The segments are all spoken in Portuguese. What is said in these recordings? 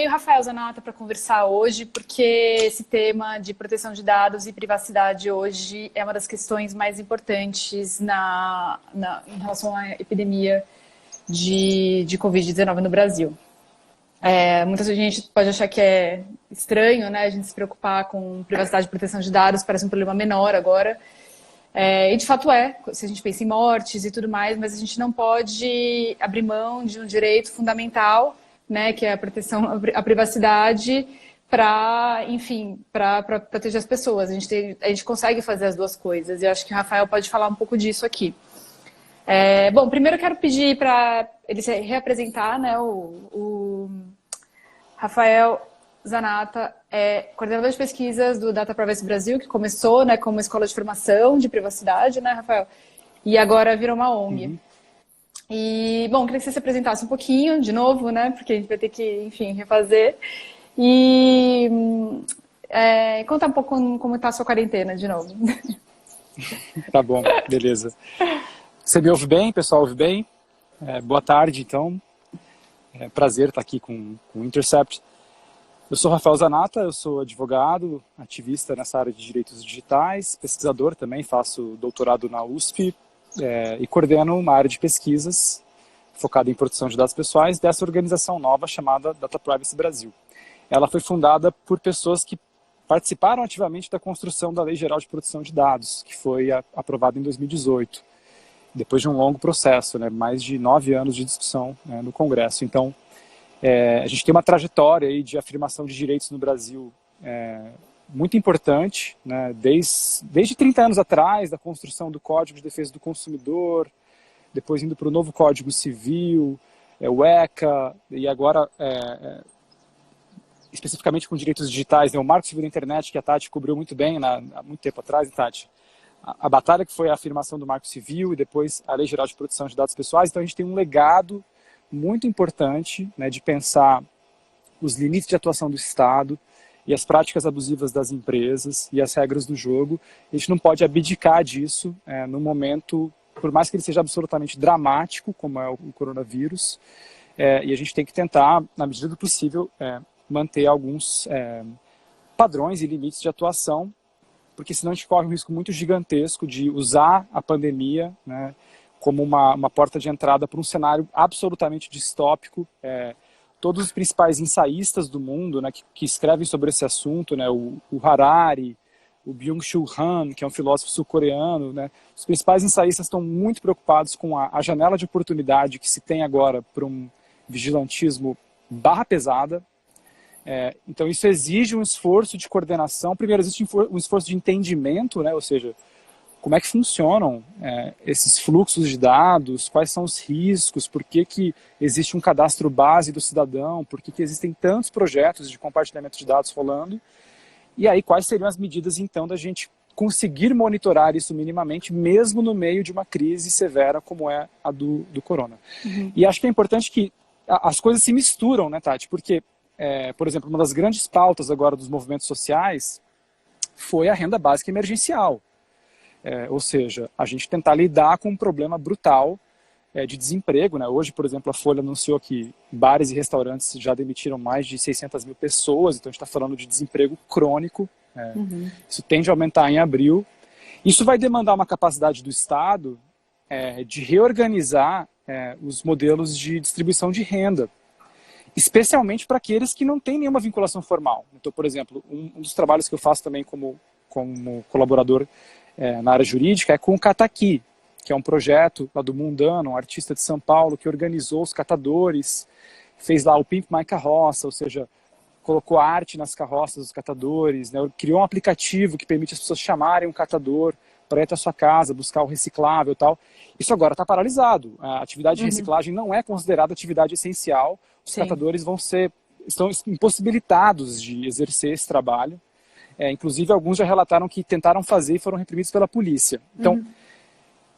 chamei o Rafael Zanata para conversar hoje, porque esse tema de proteção de dados e privacidade hoje é uma das questões mais importantes em relação à epidemia de Covid-19 no Brasil. Muita gente pode achar que é estranho, né, a gente se preocupar com privacidade e proteção de dados, parece um problema menor agora. E de fato se a gente pensa em mortes e tudo mais, mas a gente não pode abrir mão de um direito fundamental, né, que é a proteção à privacidade, para proteger as pessoas. A gente consegue fazer as duas coisas, e eu acho que o Rafael pode falar um pouco disso aqui. Bom, primeiro eu quero pedir para ele se reapresentar, né, o Rafael Zanata é coordenador de pesquisas do Data Privacy Brasil, que começou, né, como escola de formação de privacidade, né, Rafael? E agora virou uma ONG. Uhum. E, bom, queria que você se apresentasse um pouquinho, de novo, né, porque a gente vai ter que, enfim, refazer. E contar um pouco como está a sua quarentena, de novo. Tá bom, beleza. Você me ouve bem, pessoal? Ouve bem? Boa tarde, então. É prazer estar aqui com o Intercept. Eu sou Rafael Zanata, eu sou advogado, ativista nessa área de direitos digitais, pesquisador também, faço doutorado na USP e coordeno uma área de pesquisas focada em proteção de dados pessoais dessa organização nova chamada Data Privacy Brasil. Ela foi fundada por pessoas que participaram ativamente da construção da Lei Geral de Proteção de Dados, que foi aprovada em 2018, depois de um longo processo, né, mais de 9 anos de discussão, né, no Congresso. Então, a gente tem uma trajetória aí de afirmação de direitos no Brasil muito importante, né, desde 30 anos atrás, da construção do Código de Defesa do Consumidor, depois indo para o novo Código Civil, o ECA, e agora, especificamente com direitos digitais, né, o Marco Civil da Internet, que a Tati cobriu muito bem há muito tempo atrás, Tati, a batalha que foi a afirmação do Marco Civil e depois a Lei Geral de Proteção de Dados Pessoais. Então a gente tem um legado muito importante, né, de pensar os limites de atuação do Estado e as práticas abusivas das empresas e as regras do jogo. A gente não pode abdicar disso no momento, por mais que ele seja absolutamente dramático, como é o coronavírus, e a gente tem que tentar, na medida do possível, manter alguns padrões e limites de atuação, porque senão a gente corre um risco muito gigantesco de usar a pandemia, né, como uma porta de entrada para um cenário absolutamente distópico. Todos os principais ensaístas do mundo, né, que escrevem sobre esse assunto, né, o Harari, o Byung-Chul Han, que é um filósofo sul-coreano, né, os principais ensaístas estão muito preocupados com a janela de oportunidade que se tem agora para um vigilantismo barra pesada. Então isso exige um esforço de coordenação. Primeiro, existe um esforço de entendimento, né? Ou seja, como é que funcionam esses fluxos de dados, quais são os riscos, por que existe um cadastro base do cidadão, por que existem tantos projetos de compartilhamento de dados rolando, e aí quais seriam as medidas então da gente conseguir monitorar isso minimamente, mesmo no meio de uma crise severa como é a do corona. Uhum. E acho que é importante que as coisas se misturam, né, Tati? Porque por exemplo, uma das grandes pautas agora dos movimentos sociais foi a renda básica emergencial. Ou seja, a gente tentar lidar com um problema brutal de desemprego, né? Hoje, por exemplo, a Folha anunciou que bares e restaurantes já demitiram mais de 600 mil pessoas, então a gente está falando de desemprego crônico. Uhum. Isso tende a aumentar em abril. Isso vai demandar uma capacidade do Estado de reorganizar os modelos de distribuição de renda, especialmente para aqueles que não têm nenhuma vinculação formal. Então, por exemplo, um dos trabalhos que eu faço também como colaborador na área jurídica é com o Cataqui, que é um projeto lá do Mundano, um artista de São Paulo, que organizou os catadores, fez lá o Pimp My Carroça, ou seja, colocou arte nas carroças dos catadores, né, criou um aplicativo que permite as pessoas chamarem um catador para ir até a sua casa, buscar o reciclável e tal. Isso agora está paralisado. A atividade de reciclagem não é considerada atividade essencial. Os catadores estão impossibilitados de exercer esse trabalho. Inclusive, alguns já relataram que tentaram fazer e foram reprimidos pela polícia. Então,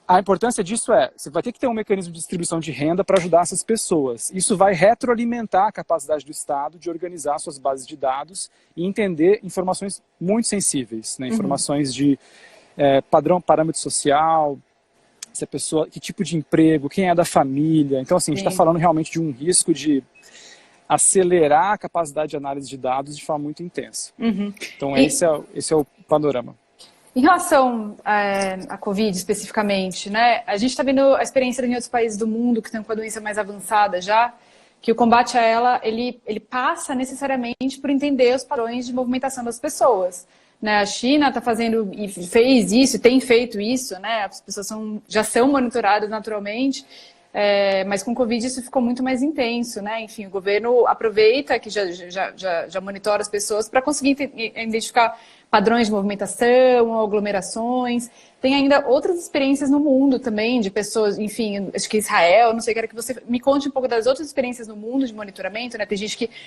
a importância disso você vai ter que ter um mecanismo de distribuição de renda para ajudar essas pessoas. Isso vai retroalimentar a capacidade do Estado de organizar suas bases de dados e entender informações muito sensíveis, né? Informações de parâmetro social, se a pessoa, que tipo de emprego, quem é da família. Então, assim, a gente está falando realmente de um risco de acelerar a capacidade de análise de dados de forma muito intensa. Então, esse é o panorama. Em relação à Covid especificamente, né, a gente está vendo a experiência em outros países do mundo que estão com a doença mais avançada já, que o combate a ela, ele passa necessariamente por entender os padrões de movimentação das pessoas. Né? A China está fazendo e fez isso, tem feito isso, né? As pessoas já são monitoradas naturalmente, mas com o Covid isso ficou muito mais intenso, né? Enfim, o governo aproveita que já monitora as pessoas para conseguir identificar padrões de movimentação, aglomerações. Tem ainda outras experiências no mundo também, de pessoas, enfim, acho que Israel, não sei, quero que você me conte um pouco das outras experiências no mundo de monitoramento, né?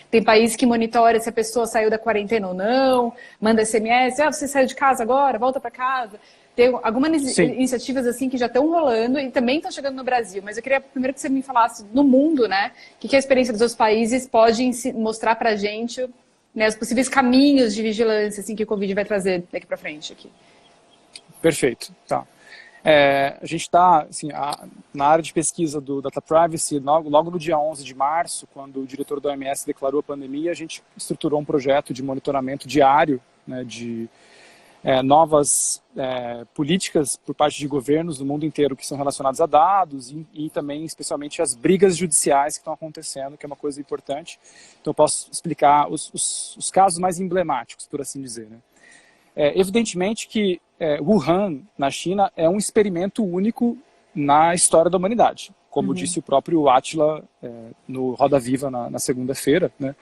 Tem país que monitora se a pessoa saiu da quarentena ou não, manda SMS, você saiu de casa agora, volta para casa. Tem algumas iniciativas assim que já estão rolando e também estão chegando no Brasil, mas eu queria primeiro que você me falasse no mundo, né? O que a experiência dos outros países pode mostrar para a gente, né, os possíveis caminhos de vigilância assim, que o Covid vai trazer daqui para frente aqui. Perfeito, tá. A gente está assim, na área de pesquisa do Data Privacy, logo no dia 11 de março, quando o diretor da OMS declarou a pandemia, a gente estruturou um projeto de monitoramento diário, né, de novas políticas por parte de governos do mundo inteiro que são relacionadas a dados e também, especialmente, as brigas judiciais que estão acontecendo, que é uma coisa importante. Então, eu posso explicar os casos mais emblemáticos, por assim dizer, né? Evidentemente que Wuhan, na China, é um experimento único na história da humanidade, como disse o próprio Átila no Roda Viva na segunda-feira, né?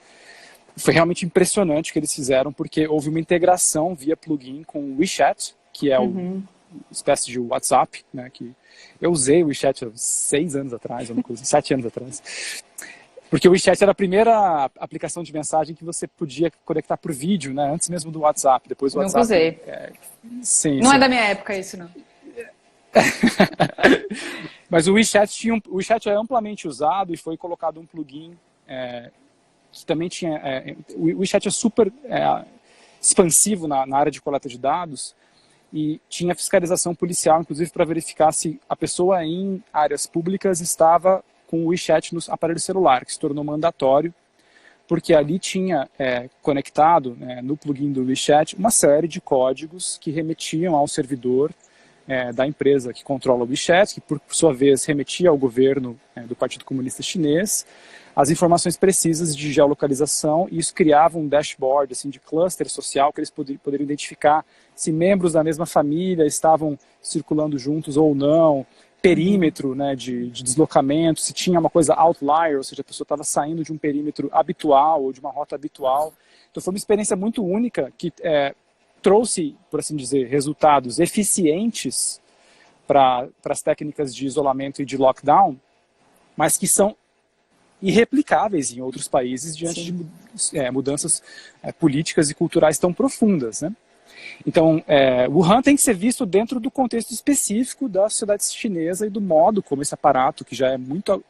Foi realmente impressionante o que eles fizeram, porque houve uma integração via plugin com o WeChat, que é uma espécie de WhatsApp, né? Que eu usei o WeChat há 6 anos atrás, 7 anos atrás. Porque o WeChat era a primeira aplicação de mensagem que você podia conectar por vídeo, né? Antes mesmo do WhatsApp. Depois o WhatsApp. Nunca usei. Não é da minha época isso, não. Mas o WeChat é amplamente usado e foi colocado um plugin que também tinha... o WeChat é super expansivo na área de coleta de dados e tinha fiscalização policial, inclusive para verificar se a pessoa em áreas públicas estava com o WeChat no aparelho celular, que se tornou mandatório, porque ali tinha conectado, no plugin do WeChat, uma série de códigos que remetiam ao servidor da empresa que controla o WeChat, que por sua vez remetia ao governo do Partido Comunista Chinês, as informações precisas de geolocalização, e isso criava um dashboard assim, de cluster social, que eles poderiam identificar se membros da mesma família estavam circulando juntos ou não, perímetro, né, de deslocamento, se tinha uma coisa outlier, ou seja, a pessoa estava saindo de um perímetro habitual ou de uma rota habitual. Então foi uma experiência muito única que trouxe, por assim dizer, resultados eficientes para as técnicas de isolamento e de lockdown, mas que são irreplicáveis em outros países diante de mudanças políticas e culturais tão profundas, né? Então, Wuhan tem que ser visto dentro do contexto específico da sociedade chinesa e do modo como esse aparato, que já é muito,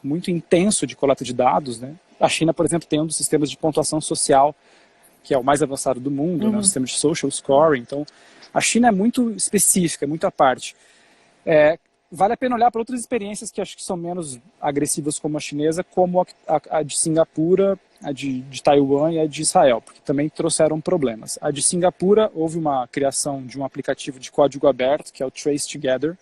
muito intenso de coleta de dados, né? A China, por exemplo, tem um dos sistemas de pontuação social que é o mais avançado do mundo, né? O sistema de social scoring. Então, a China é muito específica, é muito à parte. Vale a pena olhar para outras experiências que acho que são menos agressivas como a chinesa, como a de Singapura, a de Taiwan e a de Israel, porque também trouxeram problemas. A de Singapura, houve uma criação de um aplicativo de código aberto, que é o Trace Together,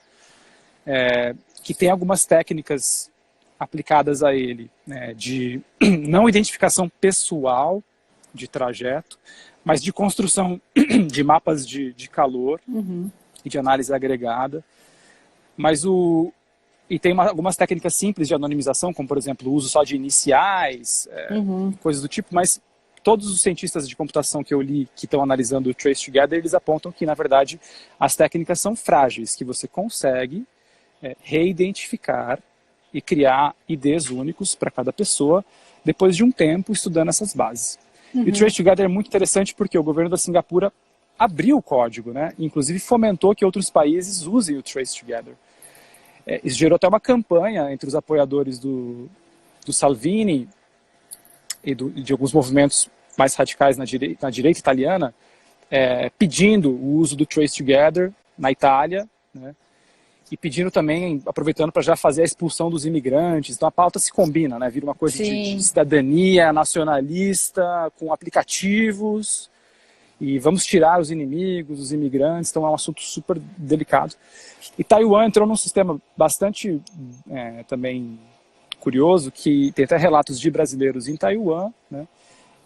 que tem algumas técnicas aplicadas a ele, né, de não identificação pessoal de trajeto, mas de construção de mapas de calor e de análise agregada. E tem algumas técnicas simples de anonimização, como, por exemplo, o uso só de iniciais, coisas do tipo, mas todos os cientistas de computação que eu li que estão analisando o Trace Together, eles apontam que, na verdade, as técnicas são frágeis, que você consegue reidentificar e criar IDs únicos para cada pessoa, depois de um tempo estudando essas bases. E o Trace Together é muito interessante porque o governo da Singapura abriu o código, né? Inclusive fomentou que outros países usem o Trace Together. Isso gerou até uma campanha entre os apoiadores do Salvini e de alguns movimentos mais radicais na direita italiana, pedindo o uso do Trace Together na Itália, né? e pedindo também, aproveitando para já fazer a expulsão dos imigrantes. Então a pauta se combina, né? Vira uma coisa de cidadania nacionalista, com aplicativos, e vamos tirar os inimigos, os imigrantes. Então é um assunto super delicado. E Taiwan entrou num sistema bastante também curioso, que tem até relatos de brasileiros em Taiwan, né?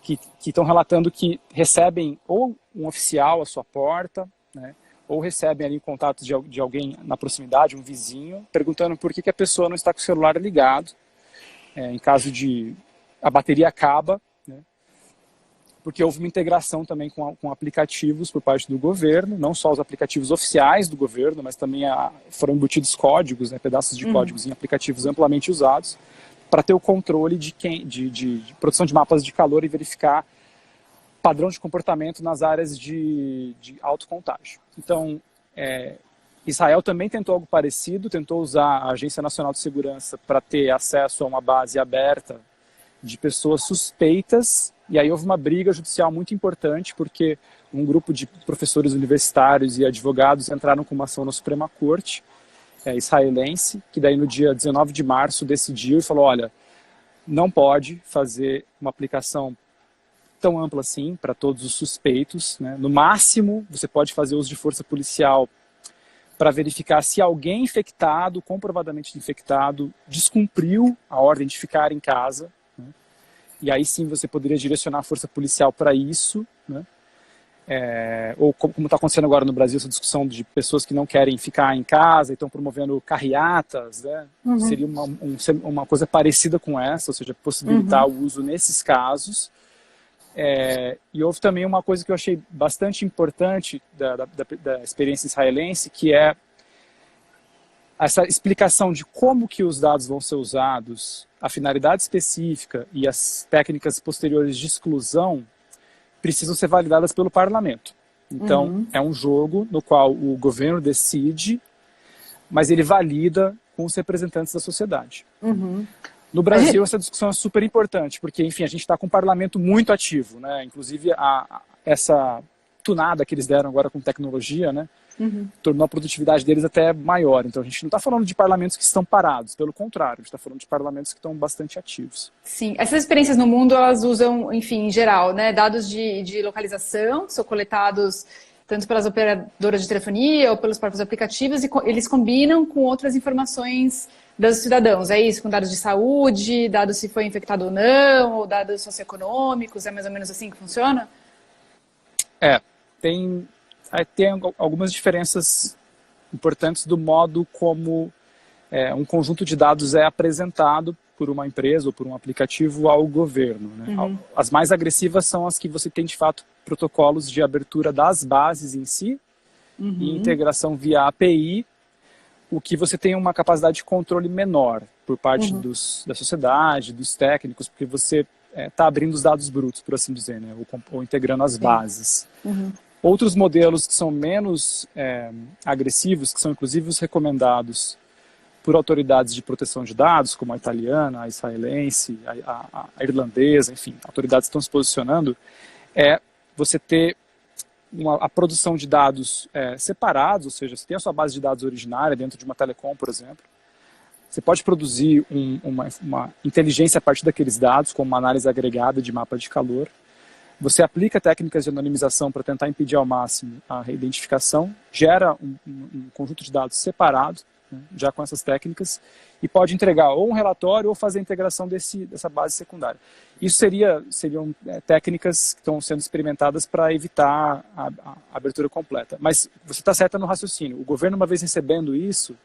Que estão relatando que recebem ou um oficial à sua porta, né? Ou recebem ali contatos de alguém na proximidade, um vizinho, perguntando por que a pessoa não está com o celular ligado, em caso de a bateria acaba, né? Porque houve uma integração também com aplicativos por parte do governo, não só os aplicativos oficiais do governo, mas também foram embutidos códigos, né, pedaços de códigos em aplicativos amplamente usados, para ter o controle de produção de mapas de calor e verificar padrão de comportamento nas áreas de alto contágio. Então, Israel também tentou algo parecido, tentou usar a Agência Nacional de Segurança para ter acesso a uma base aberta de pessoas suspeitas, e aí houve uma briga judicial muito importante, porque um grupo de professores universitários e advogados entraram com uma ação na Suprema Corte israelense, que daí no dia 19 de março decidiu e falou, olha, não pode fazer uma aplicação tão ampla assim para todos os suspeitos, né? No máximo, você pode fazer uso de força policial para verificar se alguém infectado, comprovadamente infectado, descumpriu a ordem de ficar em casa, né? E aí sim você poderia direcionar a força policial para isso, né? Ou como está acontecendo agora no Brasil, essa discussão de pessoas que não querem ficar em casa e estão promovendo carreatas, né? Seria uma coisa parecida com essa, ou seja, possibilitar o uso nesses casos. E houve também uma coisa que eu achei bastante importante da experiência israelense, que é essa explicação de como que os dados vão ser usados, a finalidade específica e as técnicas posteriores de exclusão precisam ser validadas pelo parlamento. Então, é um jogo no qual o governo decide, mas ele valida com os representantes da sociedade. No Brasil, essa discussão é super importante, porque, enfim, a gente está com um parlamento muito ativo, né? Inclusive, essa tunada que eles deram agora com tecnologia, né? Tornou a produtividade deles até maior. Então, a gente não está falando de parlamentos que estão parados, pelo contrário, a gente está falando de parlamentos que estão bastante ativos. Sim, essas experiências no mundo, elas usam, enfim, em geral, né? Dados de localização, que são coletados tanto pelas operadoras de telefonia ou pelos próprios aplicativos, e eles combinam com outras informações dos cidadãos. É isso, com dados de saúde, dados se foi infectado ou não, ou dados socioeconômicos, é mais ou menos assim que funciona? Tem algumas diferenças importantes do modo como um conjunto de dados é apresentado por uma empresa ou por um aplicativo ao governo, né? As mais agressivas são as que você tem, de fato, protocolos de abertura das bases em si e integração via API, o que você tem uma capacidade de controle menor por parte da sociedade, dos técnicos, porque você está abrindo os dados brutos, por assim dizer, né? Ou integrando as bases. Outros modelos que são menos agressivos, que são inclusive os recomendados por autoridades de proteção de dados, como a italiana, a israelense, a irlandesa, enfim, autoridades estão se posicionando, você ter a produção de dados separados, ou seja, você tem a sua base de dados originária dentro de uma telecom, por exemplo. Você pode produzir uma inteligência a partir daqueles dados, como uma análise agregada de mapa de calor. Você aplica técnicas de anonimização para tentar impedir ao máximo a reidentificação, gera um conjunto de dados separado, né, já com essas técnicas, e pode entregar ou um relatório ou fazer a integração dessa base secundária. Isso seriam técnicas que estão sendo experimentadas para evitar a abertura completa. Mas você está certa no raciocínio. O governo, uma vez recebendo isso,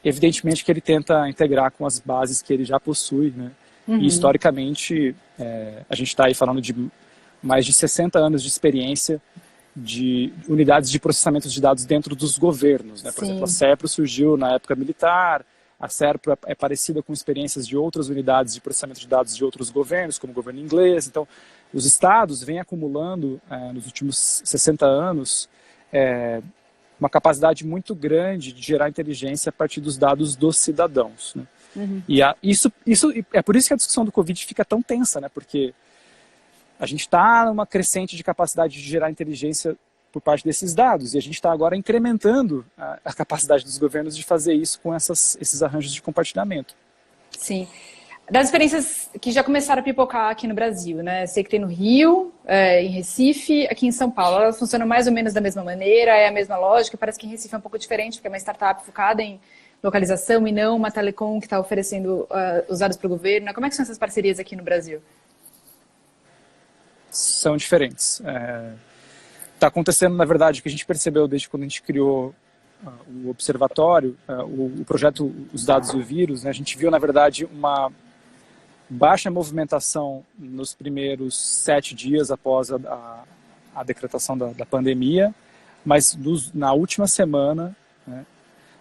evidentemente que ele tenta integrar com as bases que ele já possui, né? E historicamente, a gente está aí falando de mais de 60 anos de experiência de unidades de processamento de dados dentro dos governos, né? Por exemplo, a SERPRO surgiu na época militar, a SERPRO é parecida com experiências de outras unidades de processamento de dados de outros governos, como o governo inglês. Então, os estados vêm acumulando, nos últimos 60 anos, uma capacidade muito grande de gerar inteligência a partir dos dados dos cidadãos, né? E isso é por isso que a discussão do Covid fica tão tensa, né? Porque a gente está numa crescente de capacidade de gerar inteligência por parte desses dados. E a gente está agora incrementando a capacidade dos governos de fazer isso com esses arranjos de compartilhamento. Sim. Das experiências que já começaram a pipocar aqui no Brasil, né? Sei que tem no Rio, em Recife, aqui em São Paulo. Elas funcionam mais ou menos da mesma maneira, é a mesma lógica. Parece que em Recife é um pouco diferente, porque é uma startup focada em localização e não uma telecom que está oferecendo os dados para o governo. Como é que são essas parcerias aqui no Brasil? São diferentes. Está acontecendo, na verdade, o que a gente percebeu desde quando a gente criou o observatório, o projeto Os Dados e o Vírus, né? A gente viu, na verdade, uma baixa movimentação nos primeiros 7 dias após a decretação da pandemia, mas na última semana, né,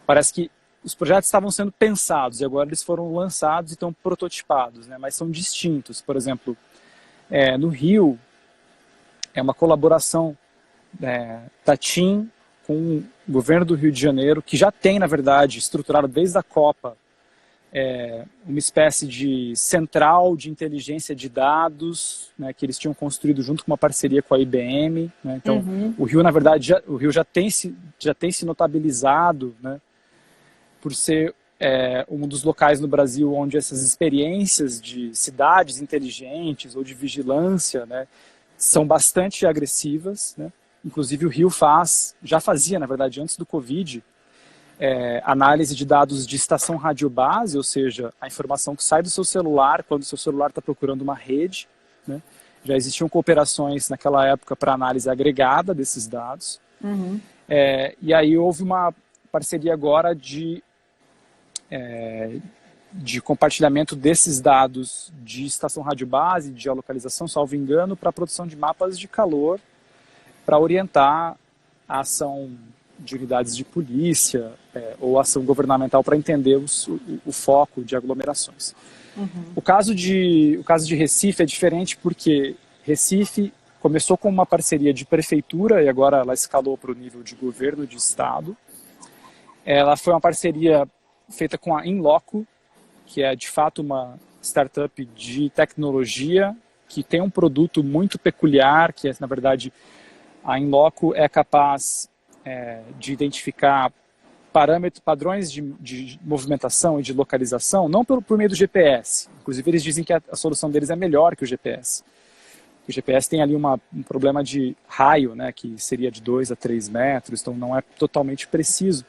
parece que os projetos estavam sendo pensados e agora eles foram lançados e estão prototipados, né, mas são distintos. Por exemplo, no Rio, é uma colaboração da TIM com o governo do Rio de Janeiro, que já tem, na verdade, estruturado desde a Copa, uma espécie de central de inteligência de dados, né, que eles tinham construído junto com uma parceria com a IBM. Né? Então, o Rio, na verdade, o Rio já tem se notabilizado, né, por ser um dos locais no Brasil onde essas experiências de cidades inteligentes ou de vigilância, né, são bastante agressivas. Né? Inclusive, o Rio já fazia, na verdade, antes do Covid, análise de dados de estação radiobase, ou seja, a informação que sai do seu celular quando o seu celular está procurando uma rede. Né? Já existiam cooperações naquela época para análise agregada desses dados. E aí houve uma parceria agora de compartilhamento desses dados de estação radiobase, de geolocalização, salvo engano, para a produção de mapas de calor, para orientar a ação de unidades de polícia ou ação governamental para entender o foco de aglomerações. O caso de Recife é diferente porque Recife começou com uma parceria de prefeitura e agora ela escalou para o nível de governo de estado. Ela foi uma parceria feita com a Inloco, que é de fato uma startup de tecnologia que tem um produto muito peculiar, que é, na verdade, a Inloco é capaz de identificar padrões de movimentação e de localização, não por meio do GPS. Inclusive, eles dizem que a solução deles é melhor que o GPS. O GPS tem ali um problema de raio, né, que seria de 2 a 3 metros, então não é totalmente preciso.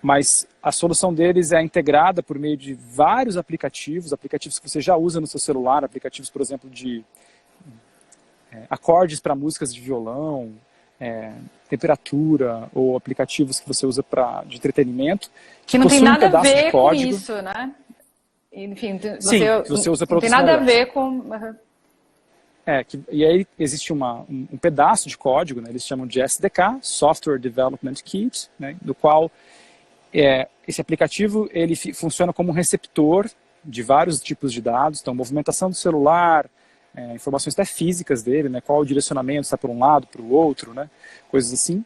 Mas a solução deles é integrada por meio de vários aplicativos que você já usa no seu celular, aplicativos, por exemplo, de acordes para músicas de violão, temperatura, ou aplicativos que você usa de entretenimento. Que não tem nada a ver com isso, né? Enfim, você usa para não tem nada a ver com... E aí existe um pedaço de código, né, eles chamam de SDK, Software Development Kit, né, do qual esse aplicativo ele funciona como um receptor de vários tipos de dados, então movimentação do celular, informações até físicas dele, né, qual o direcionamento, está por um lado, para o outro, né, coisas assim.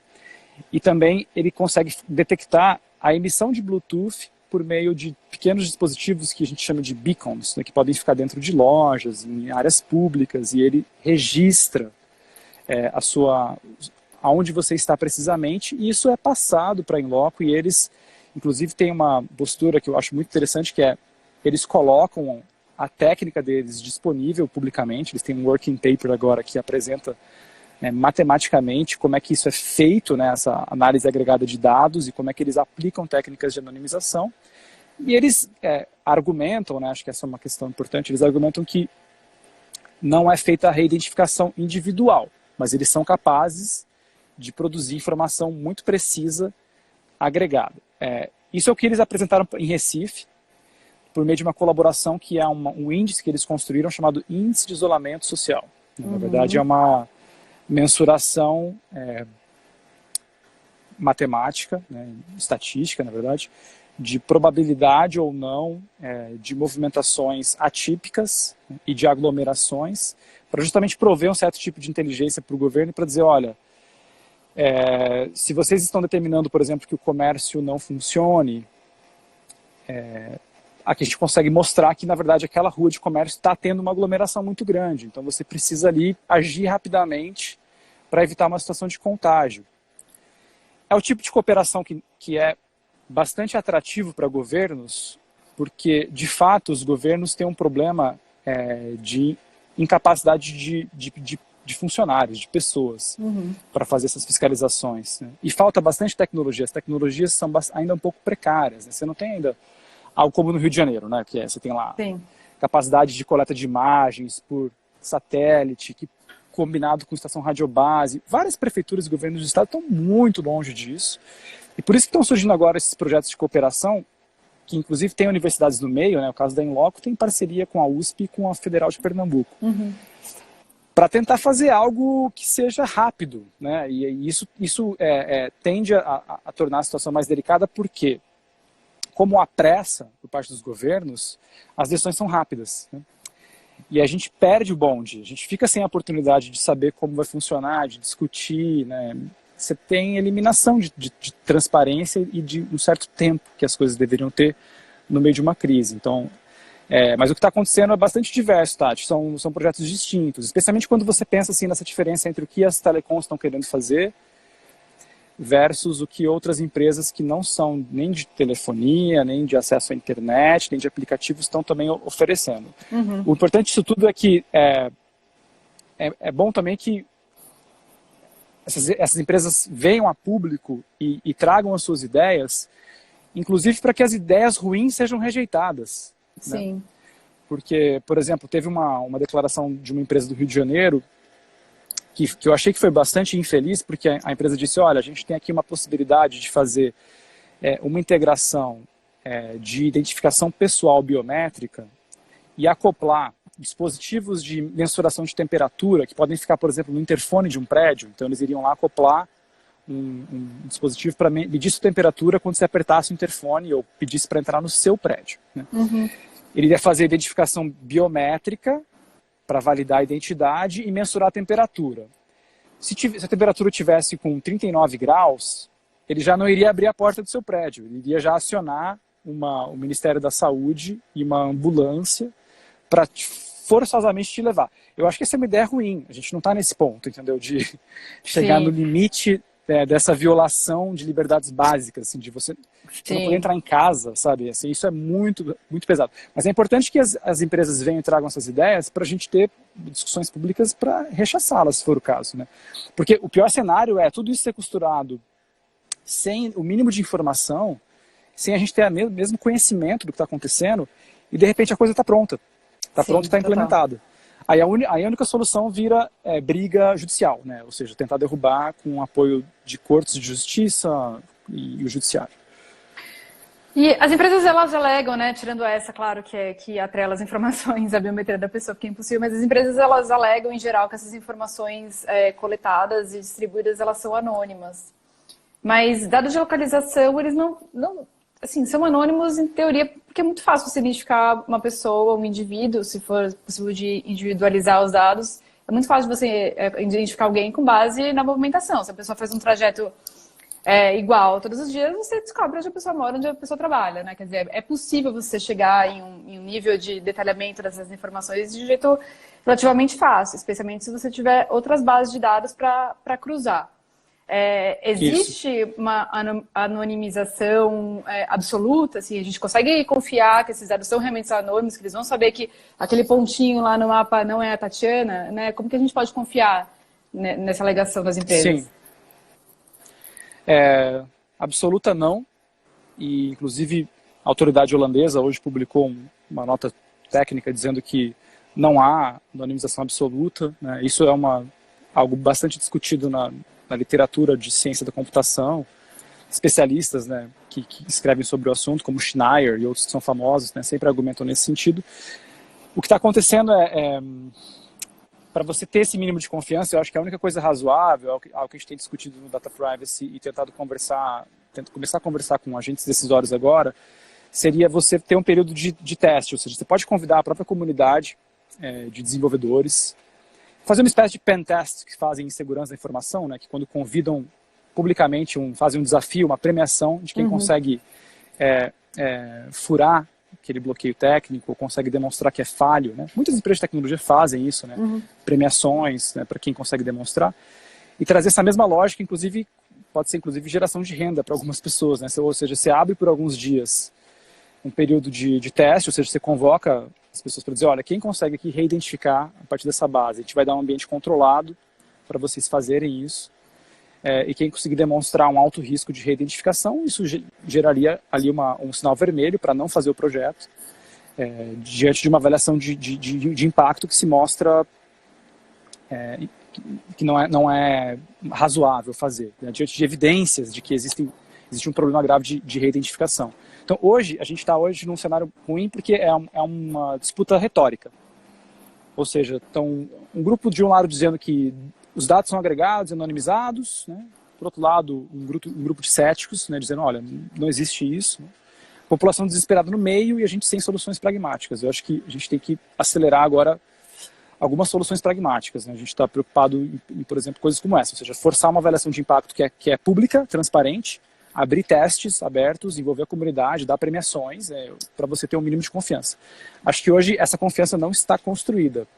E também ele consegue detectar a emissão de Bluetooth por meio de pequenos dispositivos que a gente chama de beacons, né, que podem ficar dentro de lojas, em áreas públicas, e ele registra aonde você está precisamente, e isso é passado para a Inloco, e eles, inclusive, têm uma postura que eu acho muito interessante, que eles colocam a técnica deles disponível publicamente. Eles têm um working paper agora que apresenta matematicamente como é que isso é feito, né, essa análise agregada de dados e como é que eles aplicam técnicas de anonimização. E eles argumentam, né, acho que essa é uma questão importante, eles argumentam que não é feita a reidentificação individual, mas eles são capazes de produzir informação muito precisa agregada. Isso é o que eles apresentaram em Recife, por meio de uma colaboração que é um índice que eles construíram chamado Índice de Isolamento Social. Na verdade, é uma mensuração matemática, né, estatística, na verdade, de probabilidade ou não de movimentações atípicas, né, e de aglomerações, para justamente prover um certo tipo de inteligência para o governo e para dizer, olha, se vocês estão determinando, por exemplo, que o comércio não funcione, aqui a gente consegue mostrar que, na verdade, aquela rua de comércio está tendo uma aglomeração muito grande. Então, você precisa ali agir rapidamente para evitar uma situação de contágio. É o tipo de cooperação que é bastante atrativo para governos, porque, de fato, os governos têm um problema de incapacidade de funcionários, de pessoas, para fazer essas fiscalizações, né? E falta bastante tecnologia. As tecnologias são ainda um pouco precárias, né? Você não tem ainda algo como no Rio de Janeiro, né? Que você tem lá capacidade de coleta de imagens por satélite, que combinado com estação radiobase. Várias prefeituras e governos do estado estão muito longe disso. E por isso que estão surgindo agora esses projetos de cooperação, que inclusive tem universidades no meio, né? O caso da Inloco tem parceria com a USP e com a Federal de Pernambuco. Para tentar fazer algo que seja rápido, né? E isso tende a tornar a situação mais delicada, porque, como há pressa por parte dos governos, as decisões são rápidas, né? E a gente perde o bonde, a gente fica sem a oportunidade de saber como vai funcionar, de discutir, né? Você tem eliminação de transparência e de um certo tempo que as coisas deveriam ter no meio de uma crise. Então, mas o que está acontecendo é bastante diverso, Tati. São projetos distintos, especialmente quando você pensa assim, nessa diferença entre o que as telecoms estão querendo fazer versus o que outras empresas que não são nem de telefonia, nem de acesso à internet, nem de aplicativos estão também oferecendo. O importante disso tudo é que é bom também que essas empresas venham a público e tragam as suas ideias, inclusive para que as ideias ruins sejam rejeitadas. Sim. Né? Porque, por exemplo, teve uma declaração de uma empresa do Rio de Janeiro que eu achei que foi bastante infeliz, porque a empresa disse, olha, a gente tem aqui uma possibilidade de fazer uma integração de identificação pessoal biométrica e acoplar dispositivos de mensuração de temperatura, que podem ficar, por exemplo, no interfone de um prédio. Então, eles iriam lá acoplar um dispositivo para medir sua temperatura quando você apertasse o interfone ou pedisse para entrar no seu prédio. Né? Ele iria fazer identificação biométrica para validar a identidade e mensurar a temperatura. Se a temperatura tivesse com 39 graus, ele já não iria abrir a porta do seu prédio, ele iria já acionar o Ministério da Saúde e uma ambulância para forçosamente te levar. Eu acho que essa é uma ideia ruim, a gente não está nesse ponto, entendeu? De chegar no limite dessa violação de liberdades básicas, assim, de você não poder entrar em casa, sabe? Assim, isso é muito, muito pesado. Mas é importante que as empresas venham e tragam essas ideias para a gente ter discussões públicas para rechaçá-las, se for o caso, né? Porque o pior cenário é tudo isso ser costurado sem o mínimo de informação, sem a gente ter o mesmo conhecimento do que está acontecendo, e de repente a coisa está pronta. Está pronta e está implementada. Aí a única solução vira briga judicial, né? Ou seja, tentar derrubar com o apoio de cortes de justiça e o judiciário. E as empresas, elas alegam, né, tirando essa, claro, que atrela as informações à biometria da pessoa, que é impossível, mas as empresas, elas alegam, em geral, que essas informações coletadas e distribuídas, elas são anônimas. Mas dados de localização, eles não assim, são anônimos em teoria, porque é muito fácil você identificar uma pessoa, um indivíduo, se for possível de individualizar os dados. É muito fácil você identificar alguém com base na movimentação. Se a pessoa faz um trajeto igual todos os dias, você descobre onde a pessoa mora, onde a pessoa trabalha, né? Quer dizer, é possível você chegar em um nível de detalhamento dessas informações de um jeito relativamente fácil, especialmente se você tiver outras bases de dados para cruzar. Existe uma anonimização absoluta, assim, a gente consegue confiar que esses dados são realmente anônimos, que eles vão saber que aquele pontinho lá no mapa não é a Tatiana, né? Como que a gente pode confiar nessa alegação das empresas? Sim. Absoluta não, e inclusive a autoridade holandesa hoje publicou uma nota técnica dizendo que não há anonimização absoluta, né? Isso é algo bastante discutido na literatura de ciência da computação, especialistas, né, que escrevem sobre o assunto, como Schneier e outros que são famosos, né, sempre argumentam nesse sentido. O que está acontecendo para você ter esse mínimo de confiança, eu acho que a única coisa razoável, algo que a gente tem discutido no Data Privacy e tentado começar a conversar com agentes decisórios agora, seria você ter um período de teste, ou seja, você pode convidar a própria comunidade de desenvolvedores, fazer uma espécie de pen test que fazem em segurança da informação, né, que quando convidam publicamente, fazem um desafio, uma premiação de quem consegue furar aquele bloqueio técnico, ou consegue demonstrar que é falho, né? Muitas empresas de tecnologia fazem isso, né? Premiações, né, para quem consegue demonstrar. e trazer essa mesma lógica, inclusive, pode ser inclusive geração de renda para algumas pessoas, né? Ou seja, você abre por alguns dias um período de teste, ou seja, você convoca as pessoas para dizer, olha, quem consegue aqui reidentificar a partir dessa base? A gente vai dar um ambiente controlado para vocês fazerem isso, e quem conseguir demonstrar um alto risco de reidentificação, isso geraria ali um sinal vermelho para não fazer o projeto, diante de uma avaliação de impacto que se mostra que não é razoável fazer, né? Diante de evidências de que existe um problema grave de reidentificação. Então, hoje, a gente está num cenário ruim porque é uma disputa retórica. Ou seja, então, um grupo de um lado dizendo que os dados são agregados, anonimizados, né? Por outro lado, um grupo de céticos, né, dizendo, olha, não existe isso, né? População desesperada no meio e a gente sem soluções pragmáticas. Eu acho que a gente tem que acelerar agora algumas soluções pragmáticas, né? A gente está preocupado em, por exemplo, coisas como essa, ou seja, forçar uma avaliação de impacto que é pública, transparente, abrir testes abertos, envolver a comunidade, dar premiações, para você ter um mínimo de confiança. Acho que hoje essa confiança não está construída,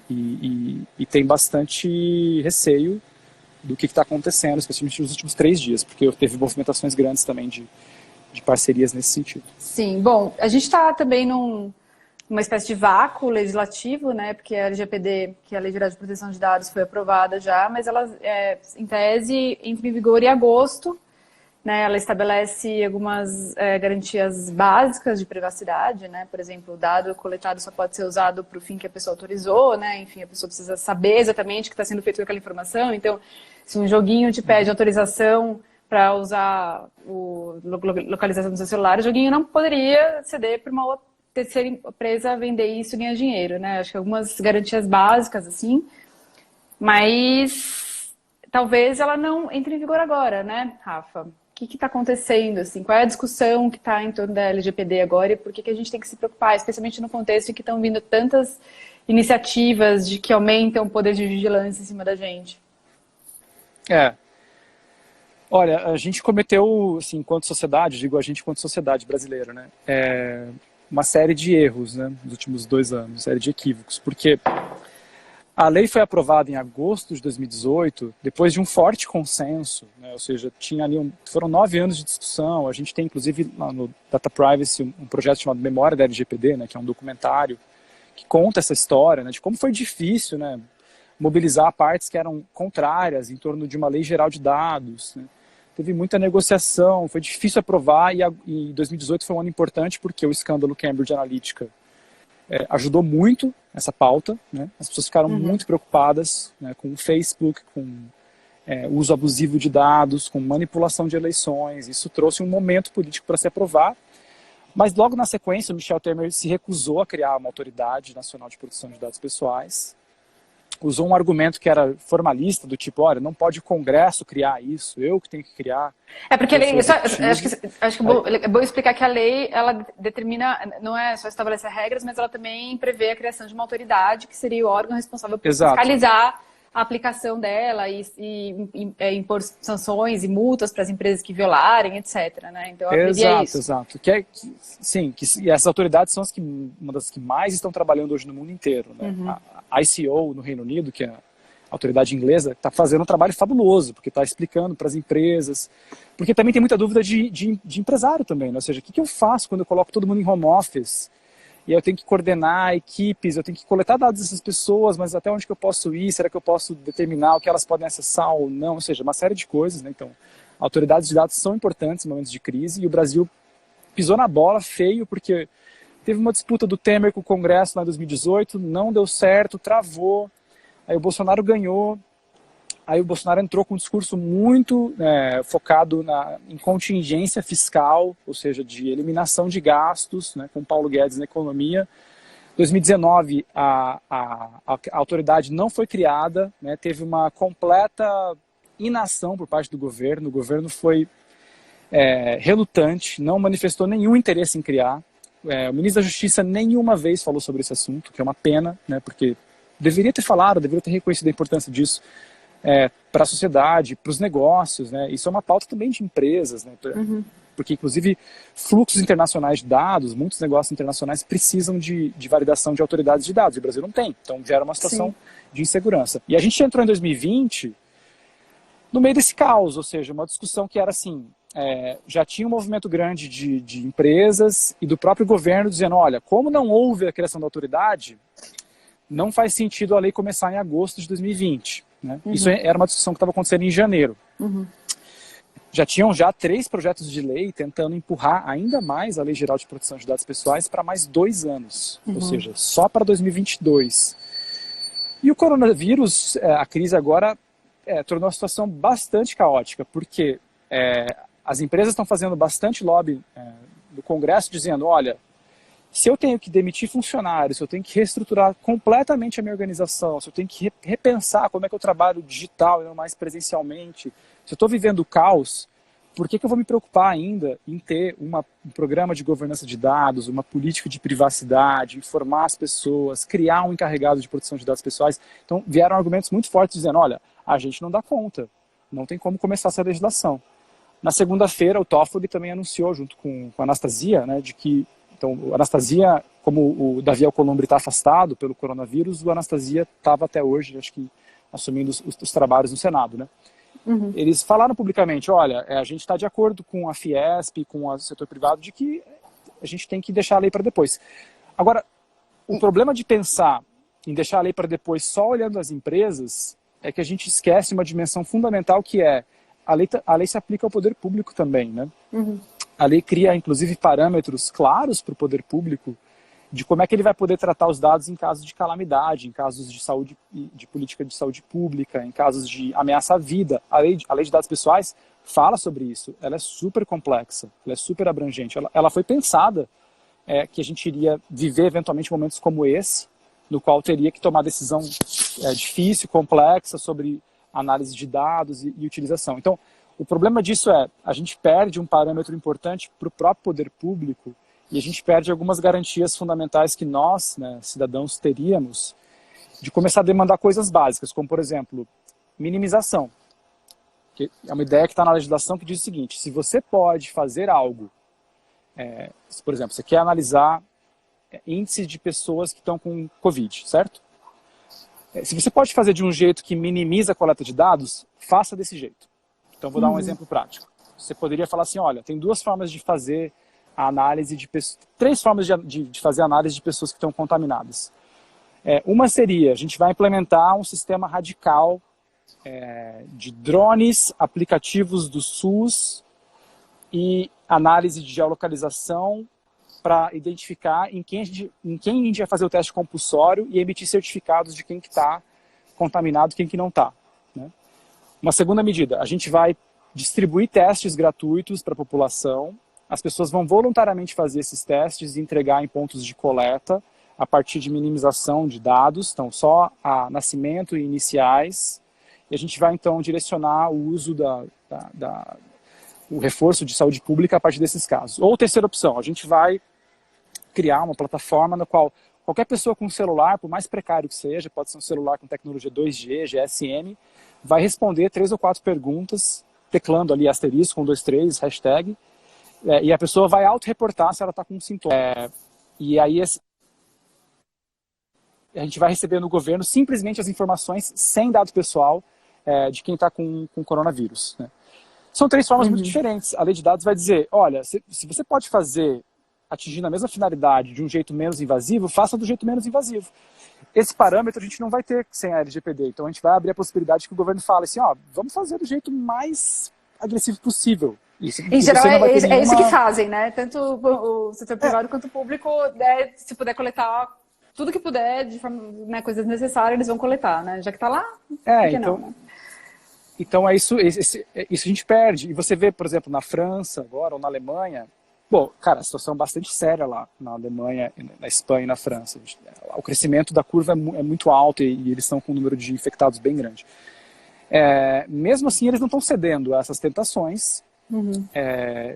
e tem bastante receio do que está acontecendo, especialmente nos últimos 3 dias, porque teve movimentações grandes também de parcerias nesse sentido. Sim, bom, a gente está também numa espécie de vácuo legislativo, né, porque a LGPD, que é a Lei Geral de Proteção de Dados, foi aprovada já, mas ela, em tese, entra em vigor em agosto, né, ela estabelece algumas garantias básicas de privacidade, né, por exemplo, o dado coletado só pode ser usado para o fim que a pessoa autorizou, né, enfim, a pessoa precisa saber exatamente o que está sendo feito com aquela informação, então, se um joguinho te pede autorização para usar localização do seu celular, o joguinho não poderia ceder para uma terceira empresa vender isso e ganhar dinheiro, né, acho que algumas garantias básicas, assim, mas talvez ela não entre em vigor agora, né, Rafa? O que está acontecendo, assim? Qual é a discussão que está em torno da LGPD agora e por que a gente tem que se preocupar, especialmente no contexto em que estão vindo tantas iniciativas de que aumentam o poder de vigilância em cima da gente? Olha, a gente cometeu, assim, enquanto sociedade, digo a gente enquanto sociedade brasileira, né, uma série de erros, né, nos últimos 2 anos, uma série de equívocos, porque a lei foi aprovada em agosto de 2018, depois de um forte consenso, né? Ou seja, tinha ali foram 9 anos de discussão. A gente tem, inclusive, lá no Data Privacy, um projeto chamado Memória da LGPD, né? Que é um documentário que conta essa história, né? De como foi difícil, né? Mobilizar partes que eram contrárias em torno de uma lei geral de dados, né? Teve muita negociação, foi difícil aprovar, e 2018 foi um ano importante porque o escândalo Cambridge Analytica ajudou muito essa pauta, né? As pessoas ficaram muito preocupadas, né, com o Facebook, com uso abusivo de dados, com manipulação de eleições. Isso trouxe um momento político para se aprovar, mas logo na sequência o Michel Temer se recusou a criar uma autoridade nacional de proteção de dados pessoais, usou um argumento que era formalista, do tipo, olha, não pode o Congresso criar isso, eu que tenho que criar. Porque a lei, acho que é bom explicar que a lei, ela determina, não é só estabelecer regras, mas ela também prevê a criação de uma autoridade, que seria o órgão responsável por fiscalizar a aplicação dela e impor sanções e multas para as empresas que violarem, etc. Né? Então, Exato. E essas autoridades são uma das que mais estão trabalhando hoje no mundo inteiro, né? A ICO no Reino Unido, que é a autoridade inglesa, está fazendo um trabalho fabuloso, porque está explicando para as empresas, porque também tem muita dúvida de empresário também, né? Ou seja, o que eu faço quando eu coloco todo mundo em home office, e eu tenho que coordenar equipes, eu tenho que coletar dados dessas pessoas, mas até onde que eu posso ir? Será que eu posso determinar o que elas podem acessar ou não? Ou seja, uma série de coisas, né? Então, autoridades de dados são importantes em momentos de crise, e o Brasil pisou na bola feio, porque teve uma disputa do Temer com o Congresso lá em 2018, não deu certo, travou, aí o Bolsonaro ganhou, aí o Bolsonaro entrou com um discurso muito focado em contingência fiscal, ou seja, de eliminação de gastos, né, com Paulo Guedes na economia. Em 2019, a autoridade não foi criada, né, teve uma completa inação por parte do governo, o governo foi relutante, não manifestou nenhum interesse em criar. O ministro da Justiça nenhuma vez falou sobre esse assunto, que é uma pena, né, porque deveria ter falado, deveria ter reconhecido a importância disso para a sociedade, para os negócios, né? Isso é uma pauta também de empresas, né? Porque, inclusive, fluxos internacionais de dados, muitos negócios internacionais precisam de validação de autoridades de dados, e o Brasil não tem, então gera uma situação de insegurança. E a gente entrou em 2020 no meio desse caos, ou seja, uma discussão que era assim, já tinha um movimento grande de empresas e do próprio governo dizendo, olha, como não houve a criação da autoridade, não faz sentido a lei começar em agosto de 2020. Né? Isso era uma discussão que estava acontecendo em janeiro. Já tinham 3 projetos de lei tentando empurrar ainda mais a Lei Geral de Proteção de Dados Pessoais para mais 2 anos, ou seja, só para 2022. E o coronavírus, a crise agora, tornou a situação bastante caótica, porque as empresas estão fazendo bastante lobby do Congresso, dizendo, olha, se eu tenho que demitir funcionários, se eu tenho que reestruturar completamente a minha organização, se eu tenho que repensar como é que eu trabalho digital e não mais presencialmente, se eu estou vivendo o caos, por que eu vou me preocupar ainda em ter um programa de governança de dados, uma política de privacidade, informar as pessoas, criar um encarregado de proteção de dados pessoais? Então, vieram argumentos muito fortes dizendo, olha, a gente não dá conta, não tem como começar essa legislação. Na segunda-feira, o Toffoli também anunciou, junto com a Anastasia, né, de que, então, a Anastasia, como o Davi Alcolumbre está afastado pelo coronavírus, o Anastasia estava até hoje, acho que, assumindo os trabalhos no Senado, né? Eles falaram publicamente, olha, a gente está de acordo com a Fiesp, com o setor privado, de que a gente tem que deixar a lei para depois. Agora, o problema de pensar em deixar a lei para depois só olhando as empresas é que a gente esquece uma dimensão fundamental que é a lei se aplica ao poder público também, né? A lei cria, inclusive, parâmetros claros para o poder público de como é que ele vai poder tratar os dados em casos de calamidade, em casos de saúde, de política de saúde pública, em casos de ameaça à vida. A lei de dados pessoais fala sobre isso. Ela é super complexa, ela é super abrangente. Ela foi pensada que a gente iria viver eventualmente momentos como esse, no qual teria que tomar decisão difícil, complexa sobre análise de dados e utilização. Então, o problema disso a gente perde um parâmetro importante para o próprio poder público e a gente perde algumas garantias fundamentais que nós, né, cidadãos, teríamos de começar a demandar coisas básicas, como, por exemplo, minimização. Que é uma ideia que está na legislação que diz o seguinte, se você pode fazer algo, por exemplo, você quer analisar índice de pessoas que estão com Covid, certo? Se você pode fazer de um jeito que minimiza a coleta de dados, faça desse jeito. Então, vou dar um exemplo prático. Você poderia falar assim, olha, tem 2 formas de fazer a análise de pessoas, 3 formas de fazer a análise de pessoas que estão contaminadas. Uma seria, a gente vai implementar um sistema radical de drones, aplicativos do SUS e análise de geolocalização para identificar em quem a gente vai fazer o teste compulsório e emitir certificados de quem que está contaminado e quem que não está. Né? Uma segunda medida, a gente vai distribuir testes gratuitos para a população, as pessoas vão voluntariamente fazer esses testes e entregar em pontos de coleta a partir de minimização de dados, então só a nascimento e iniciais, e a gente vai então direcionar o uso o reforço de saúde pública a partir desses casos. Ou terceira opção, a gente vai criar uma plataforma na qual qualquer pessoa com um celular, por mais precário que seja, pode ser um celular com tecnologia 2G, GSM, vai responder 3 ou 4 perguntas, teclando ali asterisco, 1, 2, 3, hashtag, e a pessoa vai auto-reportar se ela está com um sintoma. E aí a gente vai receber no governo simplesmente as informações sem dado pessoal de quem está com coronavírus. Né? São 3 formas muito diferentes. A lei de dados vai dizer, olha, se você pode fazer atingindo a mesma finalidade de um jeito menos invasivo, faça do jeito menos invasivo. Esse parâmetro a gente não vai ter sem a LGPD, então a gente vai abrir a possibilidade que o governo fale assim, vamos fazer do jeito mais agressivo possível. Em geral, é isso que fazem, né? Tanto o setor privado quanto o público, se puder coletar tudo que puder, de forma, né, coisas necessárias, eles vão coletar, né? Já que está lá, por que não, né? Então é isso a gente perde. E você vê, por exemplo, na França agora, ou na Alemanha, cara, a situação é bastante séria lá na Alemanha, na Espanha e na França. O crescimento da curva é muito alto e eles estão com um número de infectados bem grande. Mesmo assim, eles não estão cedendo a essas tentações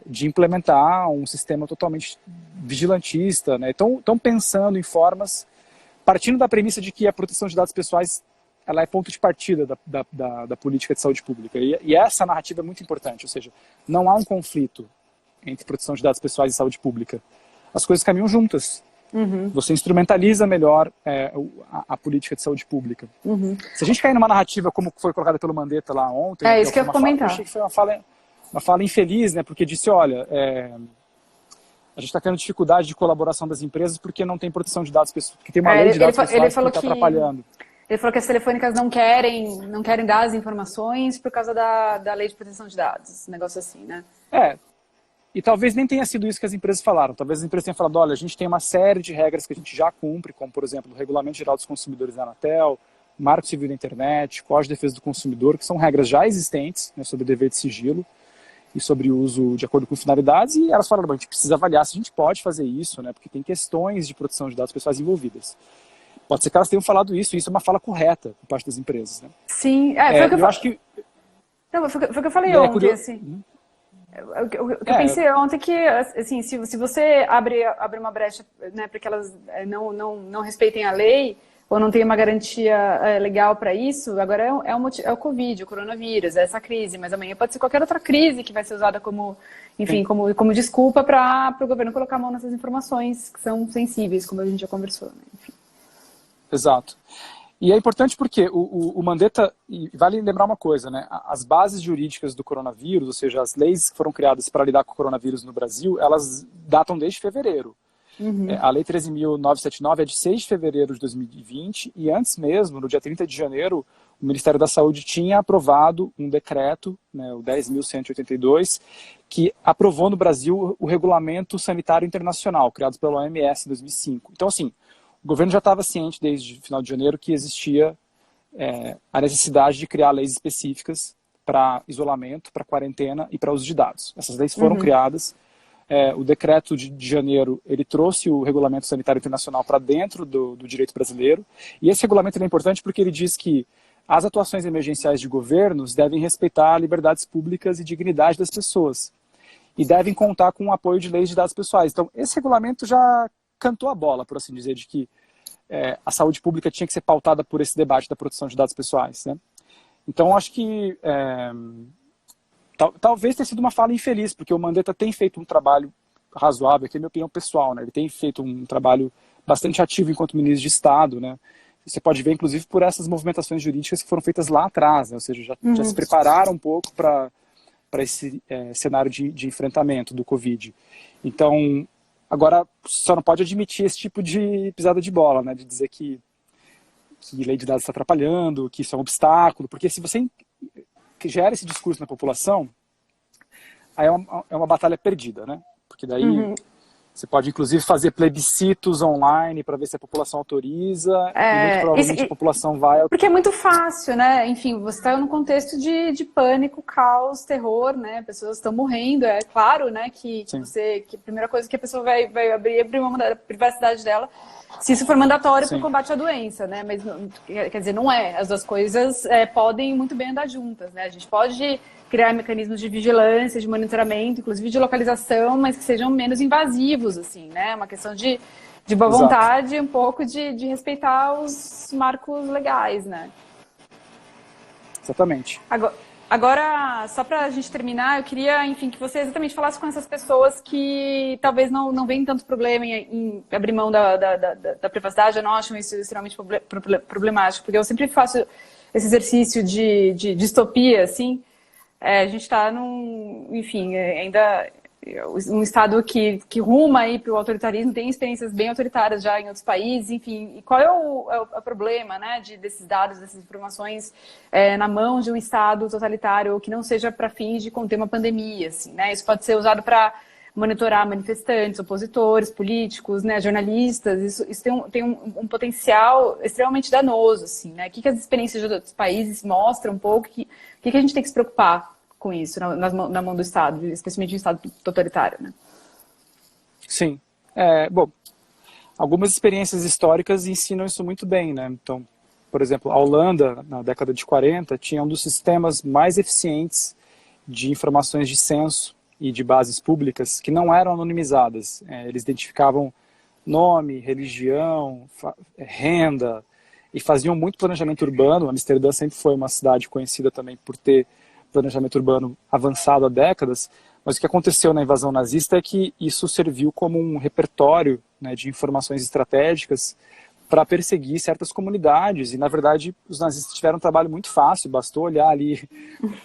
de implementar um sistema totalmente vigilantista. Né? Estão pensando em formas, partindo da premissa de que a proteção de dados pessoais ela é ponto de partida da política de saúde pública. E essa narrativa é muito importante, ou seja, não há um conflito entre proteção de dados pessoais e saúde pública. As coisas caminham juntas. Você instrumentaliza melhor a política de saúde pública. Se a gente cair numa narrativa como foi colocada pelo Mandetta lá ontem... Isso que eu ia comentar. Eu achei que foi uma fala infeliz, né? Porque disse, olha, a gente está tendo dificuldade de colaboração das empresas porque não tem proteção de dados pessoais, porque tem uma lei de dados pessoais que está atrapalhando. Ele falou que as telefônicas não querem dar as informações por causa da lei de proteção de dados, um negócio assim, né? E talvez nem tenha sido isso que as empresas falaram. Talvez as empresas tenham falado, olha, a gente tem uma série de regras que a gente já cumpre, como, por exemplo, o Regulamento Geral dos Consumidores da Anatel, o Marco Civil da Internet, Código de Defesa do Consumidor, que são regras já existentes, né, sobre o dever de sigilo e sobre o uso de acordo com finalidades, e elas falaram, a gente precisa avaliar se a gente pode fazer isso, né, porque tem questões de proteção de dados pessoais envolvidas. Pode ser que elas tenham falado isso, e isso é uma fala correta por parte das empresas. Né? Sim, foi o que eu acho que... Não, foi o que eu falei ontem, assim... O que eu pensei ontem que, assim, se você abre uma brecha, né, para que elas não respeitem a lei ou não tenham uma garantia legal para isso, agora é o Covid, o coronavírus, é essa crise, mas amanhã pode ser qualquer outra crise que vai ser usada como, enfim, como desculpa para o governo colocar a mão nessas informações que são sensíveis, como a gente já conversou. Né? Enfim. Exato. E é importante porque o Mandetta, e vale lembrar uma coisa, né? As bases jurídicas do coronavírus, ou seja, as leis que foram criadas para lidar com o coronavírus no Brasil, elas datam desde fevereiro. A Lei 13.979 é de 6 de fevereiro de 2020 e antes mesmo, no dia 30 de janeiro, o Ministério da Saúde tinha aprovado um decreto, né, o 10.182, que aprovou no Brasil o Regulamento Sanitário Internacional, criado pela OMS em 2005. Então, assim, o governo já estava ciente desde o final de janeiro que existia a necessidade de criar leis específicas para isolamento, para quarentena e para uso de dados. Essas leis foram criadas. O decreto de janeiro, ele trouxe o Regulamento Sanitário Internacional para dentro do direito brasileiro. E esse regulamento é importante porque ele diz que as atuações emergenciais de governos devem respeitar liberdades públicas e dignidade das pessoas. E devem contar com o apoio de leis de dados pessoais. Então, esse regulamento já cantou a bola, por assim dizer, de que a saúde pública tinha que ser pautada por esse debate da proteção de dados pessoais. Né? Então, acho que talvez tenha sido uma fala infeliz, porque o Mandetta tem feito um trabalho razoável, aqui é a minha opinião pessoal, né? Ele tem feito um trabalho bastante ativo enquanto ministro de Estado, né? Você pode ver, inclusive, por essas movimentações jurídicas que foram feitas lá atrás, né? Ou seja, já se prepararam um pouco para esse cenário de enfrentamento do Covid. Então, agora, só não pode admitir esse tipo de pisada de bola, né? De dizer que lei de dados está atrapalhando, que isso é um obstáculo, porque se você gera esse discurso na população, aí é uma batalha perdida, né? Porque daí você pode, inclusive, fazer plebiscitos online para ver se a população autoriza, e muito provavelmente a população vai... Porque é muito fácil, né? Enfim, você está num contexto de pânico, caos, terror, né? Pessoas estão morrendo, é claro, né? Que a primeira coisa que a pessoa vai abrir mão da privacidade dela, se isso for mandatório para o combate à doença, né? Mas, quer dizer, não é. As duas coisas podem muito bem andar juntas, né? A gente pode criar mecanismos de vigilância, de monitoramento, inclusive de localização, mas que sejam menos invasivos, assim, né? Uma questão de boa vontade, um pouco de respeitar os marcos legais, né? Exatamente. Agora, só para a gente terminar, eu queria, enfim, que você exatamente falasse com essas pessoas que talvez não veem tanto problema em abrir mão da privacidade, eu não acham isso extremamente problemático, porque eu sempre faço esse exercício de distopia, assim. A gente está ainda um Estado que ruma aí para o autoritarismo, tem experiências bem autoritárias já em outros países, enfim. E qual é o problema, né, desses dados, dessas informações na mão de um Estado totalitário que não seja para fins de conter uma pandemia, assim, né? Isso pode ser usado para monitorar manifestantes, opositores, políticos, né, jornalistas. Isso tem um potencial extremamente danoso, assim, né? O que as experiências de outros países mostram um pouco? O que a gente tem que se preocupar com isso na mão do Estado, especialmente um Estado totalitário, né? Sim. Bom, algumas experiências históricas ensinam isso muito bem, né? Então, por exemplo, a Holanda, na década de 40, tinha um dos sistemas mais eficientes de informações de censo e de bases públicas que não eram anonimizadas. Eles identificavam nome, religião, renda, e faziam muito planejamento urbano. Amsterdã sempre foi uma cidade conhecida também por ter planejamento urbano avançado há décadas, Mas o que aconteceu na invasão nazista é que isso serviu como um repertório, né, de informações estratégicas para perseguir certas comunidades. E, na verdade, os nazistas tiveram um trabalho muito fácil, bastou olhar ali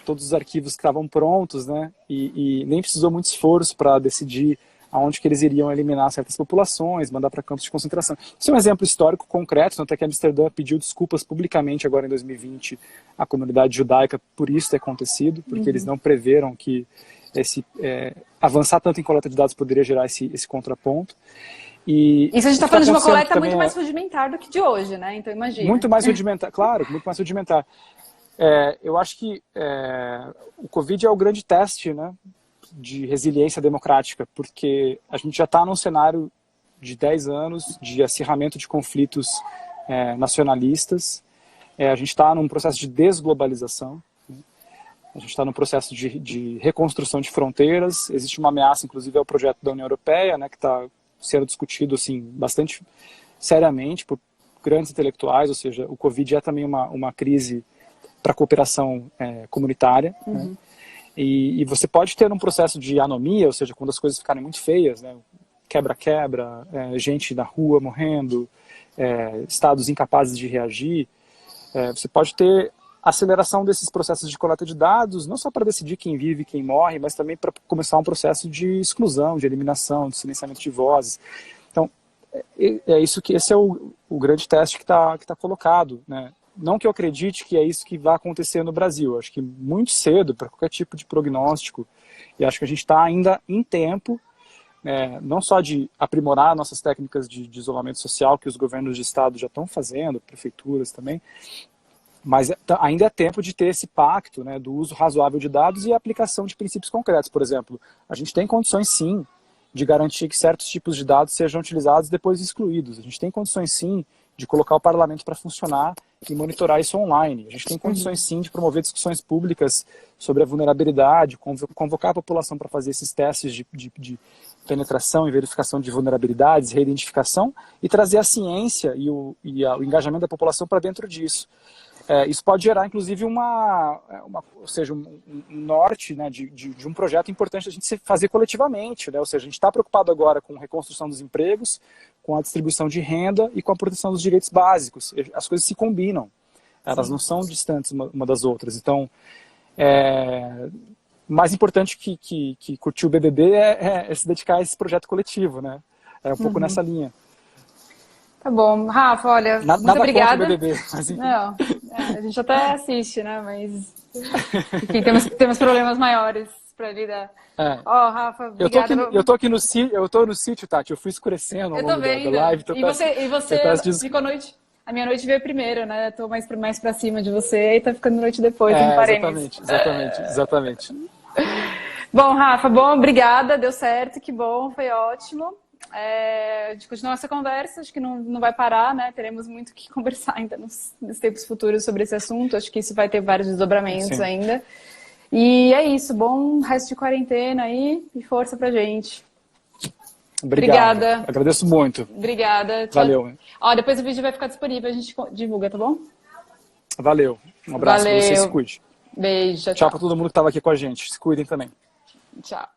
todos os arquivos que estavam prontos, né, e nem precisou muito esforço para decidir aonde que eles iriam eliminar certas populações, mandar para campos de concentração. Isso é um exemplo histórico concreto, tanto é que Amsterdã pediu desculpas publicamente agora em 2020 à comunidade judaica por isso ter acontecido, porque eles não preveram que avançar tanto em coleta de dados poderia gerar esse contraponto. Isso a gente está falando de uma coleta muito mais rudimentar do que de hoje, né? Então imagina. Muito mais rudimentar, claro, muito mais rudimentar. Eu acho que o Covid é o grande teste, né, de resiliência democrática, porque a gente já está num cenário de 10 anos de acirramento de conflitos nacionalistas, a gente está num processo de desglobalização, né? A gente está num processo de reconstrução de fronteiras, existe uma ameaça, inclusive, ao projeto da União Europeia, né, que está sendo discutido assim, bastante seriamente por grandes intelectuais, ou seja, o Covid é também uma crise para a cooperação comunitária, né? E você pode ter um processo de anomia, ou seja, quando as coisas ficarem muito feias, né? Quebra-quebra, gente na rua morrendo, estados incapazes de reagir, você pode ter aceleração desses processos de coleta de dados, não só para decidir quem vive e quem morre, mas também para começar um processo de exclusão, de eliminação, de silenciamento de vozes. Então, esse é o grande teste que tá colocado, né? Não que eu acredite que é isso que vai acontecer no Brasil, acho que muito cedo para qualquer tipo de prognóstico, e acho que a gente está ainda em tempo, não só de aprimorar nossas técnicas de isolamento social, que os governos de estado já estão fazendo, prefeituras também, mas ainda é tempo de ter esse pacto, né, do uso razoável de dados e a aplicação de princípios concretos. Por exemplo, a gente tem condições sim de garantir que certos tipos de dados sejam utilizados e depois excluídos. A gente tem condições sim de colocar o parlamento para funcionar e monitorar isso online. A gente tem condições sim de promover discussões públicas sobre a vulnerabilidade, convocar a população para fazer esses testes de penetração e verificação de vulnerabilidades, reidentificação, e trazer a ciência e o engajamento da população para dentro disso. Isso pode gerar, inclusive, um norte, né, de um projeto importante a gente fazer coletivamente, né? Ou seja, a gente está preocupado agora com a reconstrução dos empregos, com a distribuição de renda e com a proteção dos direitos básicos. As coisas se combinam, elas não são distantes uma das outras. Então, mais importante que curtir o BBB é se dedicar a esse projeto coletivo, né? É um pouco nessa linha. Tá bom. Rafa, olha, muito obrigada. BBB, mas enfim. Não, a gente até assiste, né? Mas enfim, temos problemas maiores para lidar. Rafa, obrigada. Eu tô no sítio, Tati. Eu fui escurecendo ao longo da live. E você ficou noite? A minha noite veio primeiro, né? Eu tô mais pra cima de você e tá ficando noite depois, não paremos. Exatamente. Bom, Rafa, obrigada, deu certo, que bom, foi ótimo. A gente continua essa conversa, acho que não vai parar, né? Teremos muito que conversar ainda nos tempos futuros sobre esse assunto, acho que isso vai ter vários desdobramentos ainda. E é isso, bom resto de quarentena aí e força pra gente. Obrigada. Agradeço muito. Obrigada. Tchau. Valeu. Depois o vídeo vai ficar disponível, a gente divulga, tá bom? Valeu. Um abraço pra você, se cuide. Beijo, tchau pra todo mundo que tava aqui com a gente. Se cuidem também. Tchau.